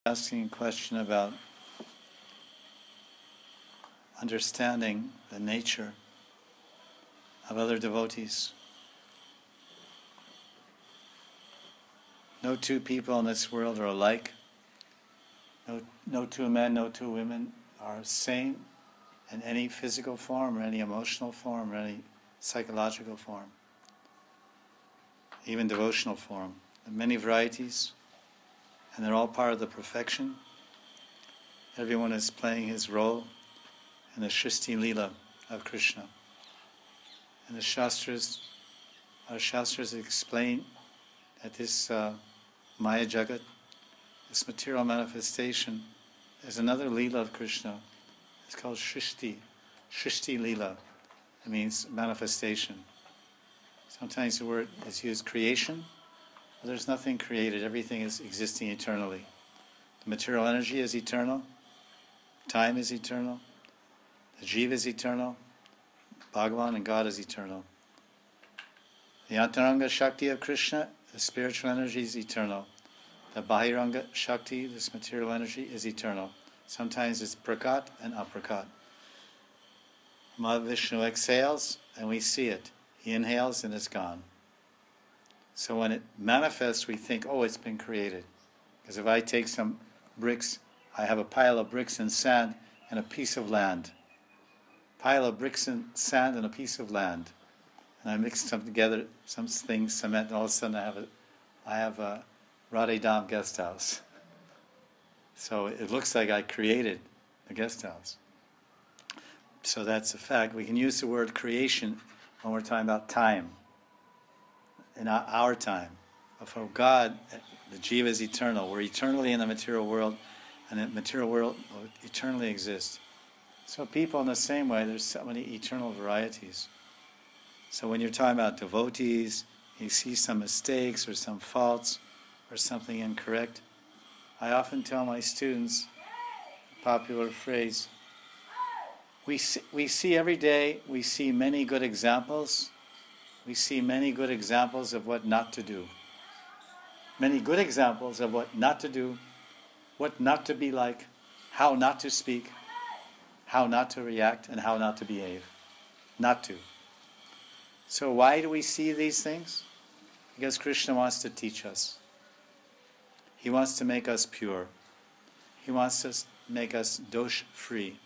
Asking a question about understanding the nature of other devotees. No two people in this world are alike. No two men, no two women are same in any physical form or any emotional form or any psychological form, even devotional form. There are many varieties, and they're all part of the perfection. Everyone is playing his role in the Srishti Lila of Krishna. And the Shastras, our Shastras explain that this Maya Jagat, this material manifestation, is another Lila of Krishna. It's called Srishti, Srishti Lila. It means manifestation. Sometimes the word is used creation, but there's nothing created. Everything is existing eternally. The material energy is eternal. Time is eternal. The Jiva is eternal. Bhagavan and God is eternal. The Antaranga Shakti of Krishna, the spiritual energy, is eternal. The Bahiranga Shakti, this material energy, is eternal. Sometimes it's prakat and aprakat. Mahavishnu exhales and we see it. He inhales and it's gone. So when it manifests, we think, oh, it's been created. Because if I take some bricks, I have a pile of bricks and sand and a piece of land. Pile of bricks and sand and a piece of land. And I mix them together, some things, cement, and all of a sudden I have a Radhe Dam guest house. So it looks like I created a guest house. So that's a fact. We can use the word creation when we're talking about time. In our time. But for God, the Jiva is eternal. We're eternally in the material world, and the material world will eternally exist. So people in the same way, there's so many eternal varieties. So when you're talking about devotees, you see some mistakes or some faults or something incorrect. I often tell my students, a popular phrase, we see every day, we see many good examples. We see many good examples of what not to do. Many good examples of what not to do, what not to be like, how not to speak, how not to react, and how not to behave. Not to. So why do we see these things? Because Krishna wants to teach us. He wants to make us pure. He wants to make us dosh-free,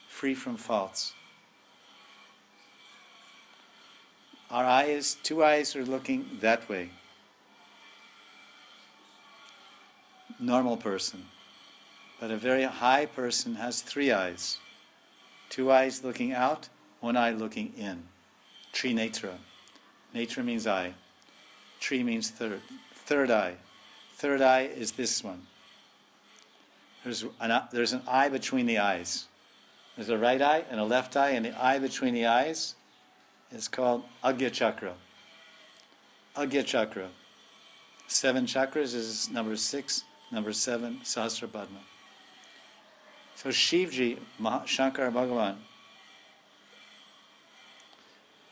free from faults. Our eyes, two eyes are looking that way. Normal person. But a very high person has three eyes. Two eyes looking out, one eye looking in. Trinetra. Netra means eye. Tri means third. Third eye. Third eye is this one. There's an eye between the eyes. There's a right eye and a left eye, and the eye between the eyes is called Agya Chakra. Agya Chakra. 7 chakras is number 6, number 7, Sahasra Padma. So Shivji, Shankar Bhagavan,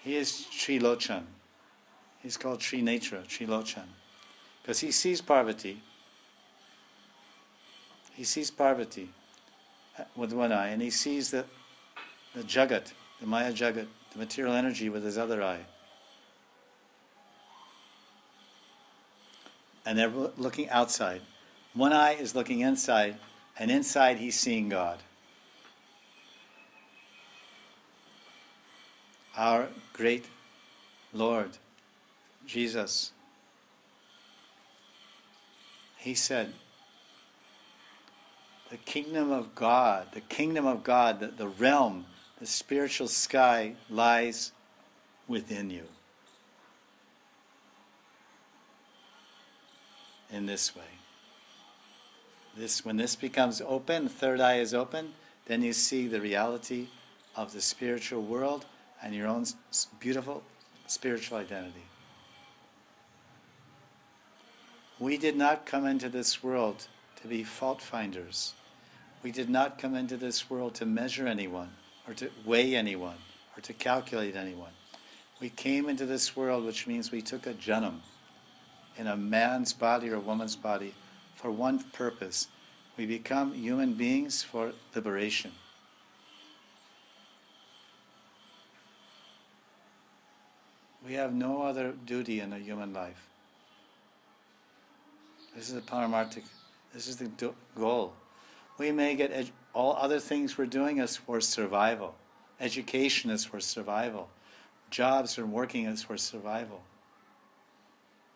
he is Trilochan. He's called Trinetra, Trilochan. Because he sees Parvati. He sees Parvati with one eye, and he sees the Jagat, the Maya Jagat, the material energy with his other eye. And they're looking outside. One eye is looking inside, and inside he's seeing God. Our great Lord, Jesus, he said, the kingdom of God, the realm, the spiritual sky lies within you. In this way. When this becomes open, the third eye is open, then you see the reality of the spiritual world and your own beautiful spiritual identity. We did not come into this world to be fault finders. We did not come into this world to measure anyone, or to weigh anyone, or to calculate anyone. We came into this world, which means we took a janam in a man's body or a woman's body for one purpose, We become human beings for liberation. We have no other duty in a human life. This is the paramarthik. This is the goal. We may get all other things we're doing is for survival. Education is for survival. Jobs and working is for survival.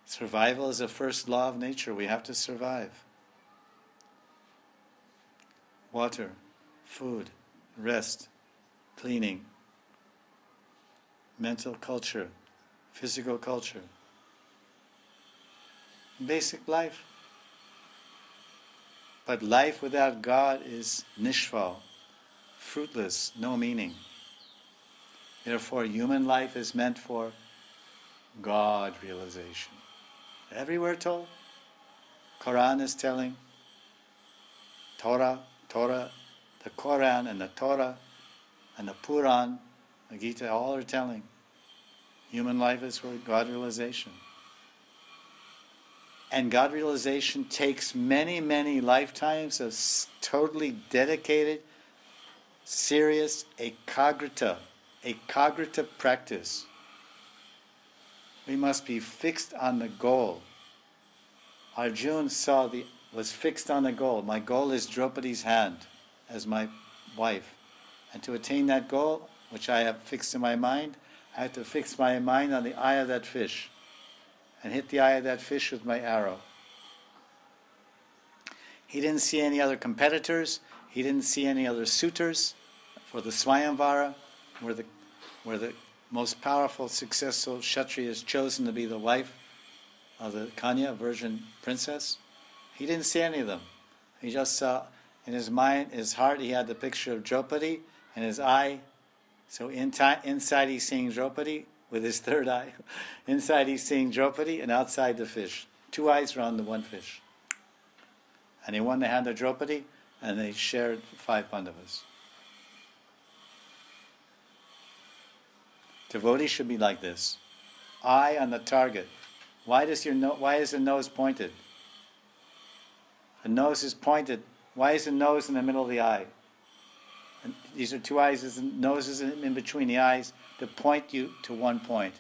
Survival is the first law of nature. We have to survive. Water, food, rest, cleaning, mental culture, physical culture, basic life. But life without God is nishfal, fruitless, no meaning. Therefore, human life is meant for God realization. Everywhere told. Quran is telling, Torah, the Quran and the Torah and the Puran, the Gita, all are telling. Human life is for God realization. And God realization takes many, many lifetimes of totally dedicated, serious ekagrita practice. We must be fixed on the goal. Arjuna was fixed on the goal. My goal is Draupadi's hand as my wife. And to attain that goal, which I have fixed in my mind, I have to fix my mind on the eye of that fish and hit the eye of that fish with my arrow. He didn't see any other competitors. He didn't see any other suitors for the Swayamvara, where the most powerful, successful Kshatriya is chosen to be the wife of the Kanya, virgin princess. He didn't see any of them. He just saw in his mind, his heart, he had the picture of Draupadi, and his eye. So inside he's seeing Draupadi with his third eye. Inside he's seeing Draupadi, and outside the fish. Two eyes around the one fish. And he won the hand of Draupadi, and they shared 5 Pandavas. Devotee should be like this. Eye on the target. Why is the nose pointed? The nose is pointed. Why is the nose in the middle of the eye? And these are two eyes, the nose is in between the eyes to point you to one point.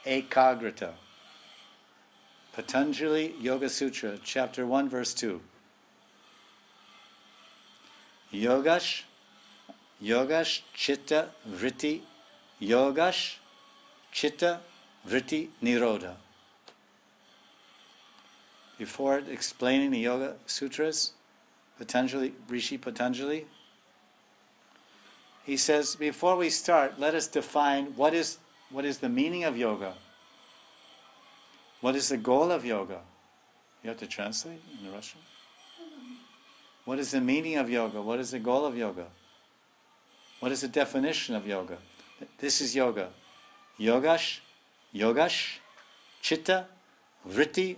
Ekagrita. Patanjali Yoga Sutra, chapter 1, verse 2. Yogash chitta vritti, yogash chitta vritti nirodha. Before explaining the Yoga Sutras, Rishi Patanjali, he says, before we start, let us define what is the meaning of yoga. What is the goal of yoga? You have to translate in Russian. What is the meaning of yoga? What is the goal of yoga? What is the definition of yoga? This is yoga. Yogash, chitta, vritti,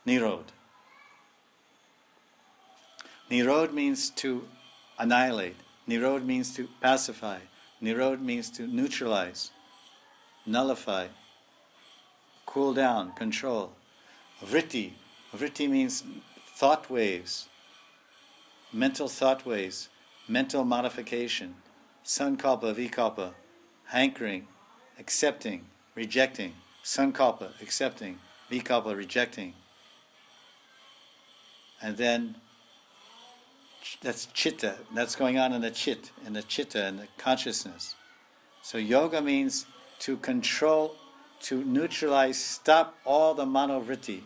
nirod. Nirod means to annihilate. Nirod means to pacify. Nirod means to neutralize, nullify, cool down, control. Vritti. Vritti means thought waves, mental thought waves, mental modification. Sankalpa, vikalpa, hankering, accepting, rejecting. Sankalpa, accepting, vikalpa, rejecting. And then that's chitta. That's going on in the chitta, in the consciousness. So yoga means to control, to neutralize, stop all the manovritti.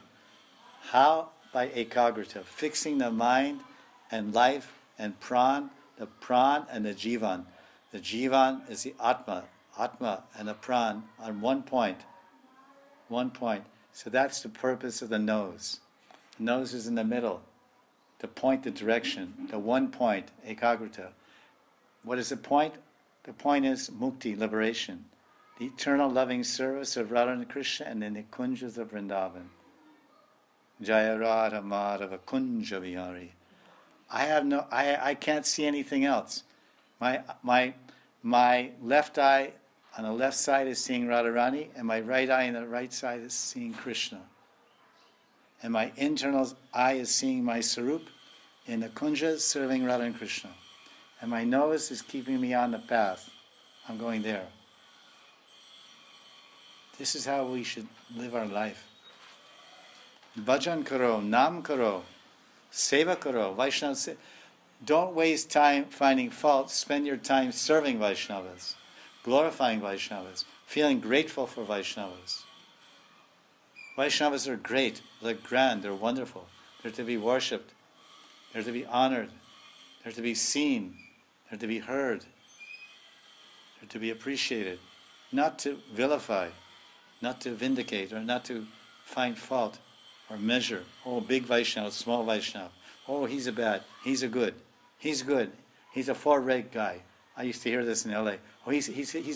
How? By ekagrita, fixing the mind and life and pran, the pran and the jivan. The jivan is the atma and the pran on one point. So that's the purpose of the nose. The nose is in the middle, to point the direction, the one point, ekagrita. What is the point? The point is mukti, liberation, the eternal loving service of Radha and Krishna and in the kunjas of Vrindavan. Jaya Radha Madhava Kunja Vihari. I can't see anything else. My left eye on the left side is seeing Radharani, and my right eye on the right side is seeing Krishna. And my internal eye is seeing my Sarup, in the kunjas serving Radha and Krishna. And my nose is keeping me on the path. I'm going there. This is how we should live our life. Bhajan karo, nam karo, seva karo, Vaishnava. Don't waste time finding faults. Spend your time serving Vaishnavas, glorifying Vaishnavas, feeling grateful for Vaishnavas. Vaishnavas are great, they're grand, they're wonderful. They're to be worshipped, they're to be honored, they're to be seen, they're to be heard, they're to be appreciated, not to vilify, not to vindicate, or not to find fault or measure. Oh, big Vaishnava, small Vaishnava. Oh, he's a bad, he's a good. He's good. He's a 4-reg guy. I used to hear this in LA. Oh, he's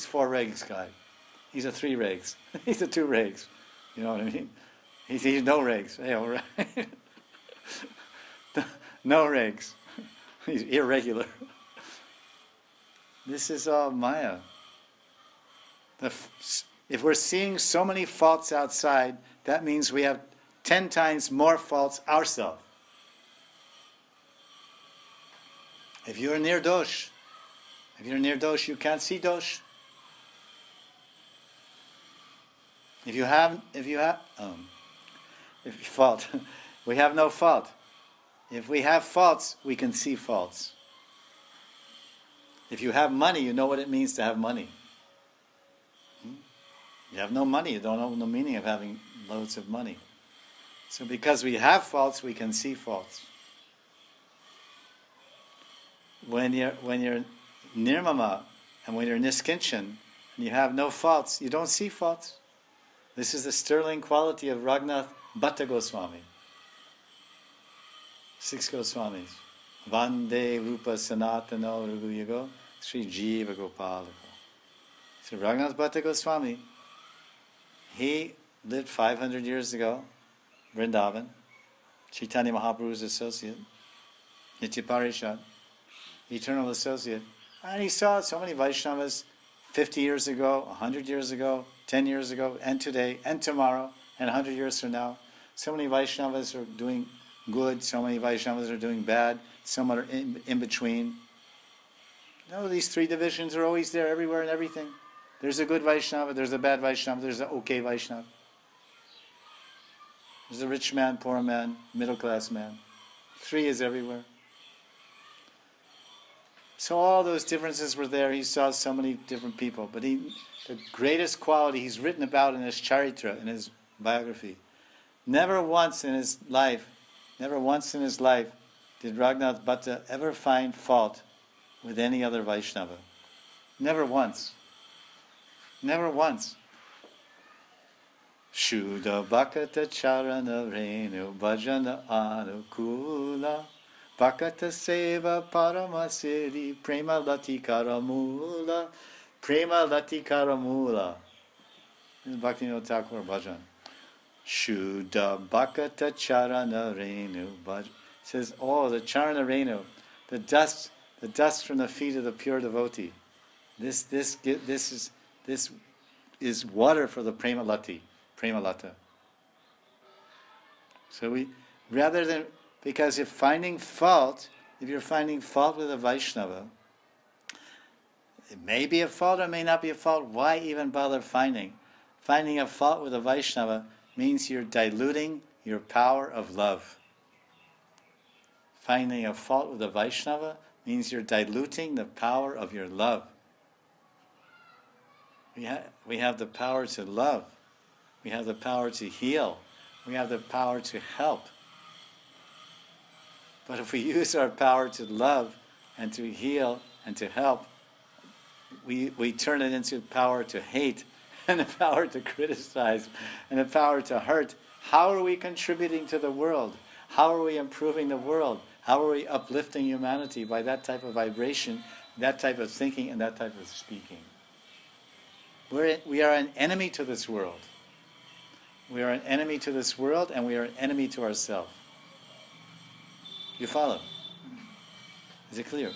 4 regs guy. He's a 3 regs. He's a 2 regs. You know what I mean? He's no regs. Hey, all right. No regs. He's irregular. This is all Maya. If we're seeing so many faults outside, that means we have 10 times more faults ourselves. If you're near dosh, you can't see dosh. If you fault, we have no fault. If we have faults, we can see faults. If you have money, you know what it means to have money. You have no money, you don't know the meaning of having loads of money. So because we have faults, we can see faults. When you're nirmama and when you're niskinchan and you have no faults, you don't see faults. This is the sterling quality of Raghunath Bhatta Goswami. 6 Goswamis. Vande Rupa Sanatano Raghuyago Sri Jiva Gopalaka. So Raghunath Bhatta Goswami, he lived 500 years ago, Vrindavan, Chaitanya Mahaprabhu's associate, Nityaparishad, eternal associate. And he saw so many Vaishnavas 50 years ago, 100 years ago, 10 years ago, and today, and tomorrow, and 100 years from now. So many Vaishnavas are doing good, so many Vaishnavas are doing bad, some are in between. No, these 3 divisions are always there, everywhere and everything. There's a good Vaishnava, there's a bad Vaishnava, there's an okay Vaishnava. There's a rich man, poor man, middle class man. 3 is everywhere. So all those differences were there. He saw so many different people. But the greatest quality he's written about in his charitra, in his biography, never once in his life did Raghunath Bhatta ever find fault with any other Vaishnava. Never once. Never once. Shuddha Bhakata Charana Renu Bhajana Anukula Bhakata Seva Paramasiri Prema Lati Karamula Prema Lati Karamula. This is Bhaktivinoda Thakur Bhajan. Shuddha Bhakata Charana Renu Bhajan. It says, oh, the Charana Renu, the dust from the feet of the pure devotee. This is water for the Prema Lati, Prema Lata. So rather than, because if you're finding fault with a Vaishnava, it may be a fault or it may not be a fault. Why even bother finding? Finding a fault with a Vaishnava means you're diluting your power of love. Finding a fault with a Vaishnava means you're diluting the power of your love. We have the power to love. We have the power to heal. We have the power to help. But if we use our power to love and to heal and to help, we turn it into power to hate and the power to criticize and the power to hurt. How are we contributing to the world? How are we improving the world? How are we uplifting humanity by that type of vibration, that type of thinking, and that type of speaking? We are an enemy to this world. We are an enemy to this world, and we are an enemy to ourselves. You follow? Is it clear?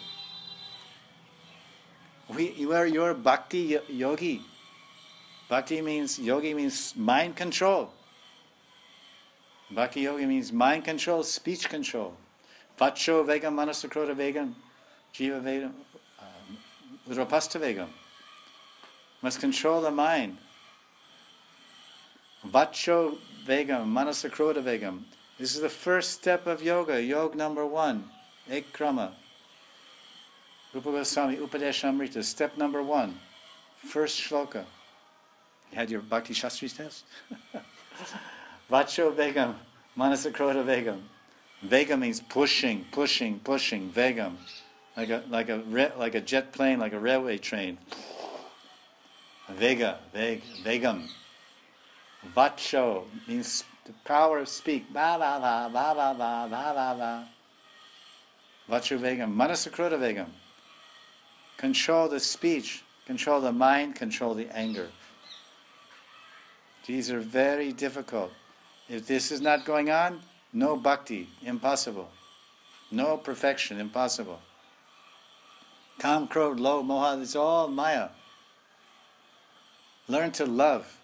You're a bhakti yogi. Yogi means mind control. Bhakti yogi means mind control, speech control. Vacho vegam, manasakroda vegam, jiva vegam, udropasta vegam. Must control the mind. Vacho vegam, manasakroda vegam. This is the first step of yoga, yoga number 1, Ekkrama. Rupa Goswami, Upadeshamrita, step number 1, first shloka. You had your Bhakti Shastris test? Vacho vegam, manasakroda vegam. Vegam means pushing, pushing, pushing, vegam. Like a jet plane, like a railway train. Vegam. Vacho means the power of speak. Ba ba ba ba ba ba ba ba ba. Vacho vegam, manasakroda vegam. Control the speech, control the mind, control the anger. These are very difficult. If this is not going on, no bhakti, impossible. No perfection, impossible. Kam, krodh, lobh, moha, it's all maya. Learn to love,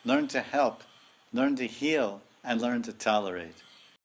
learn to help, learn to heal, and learn to tolerate.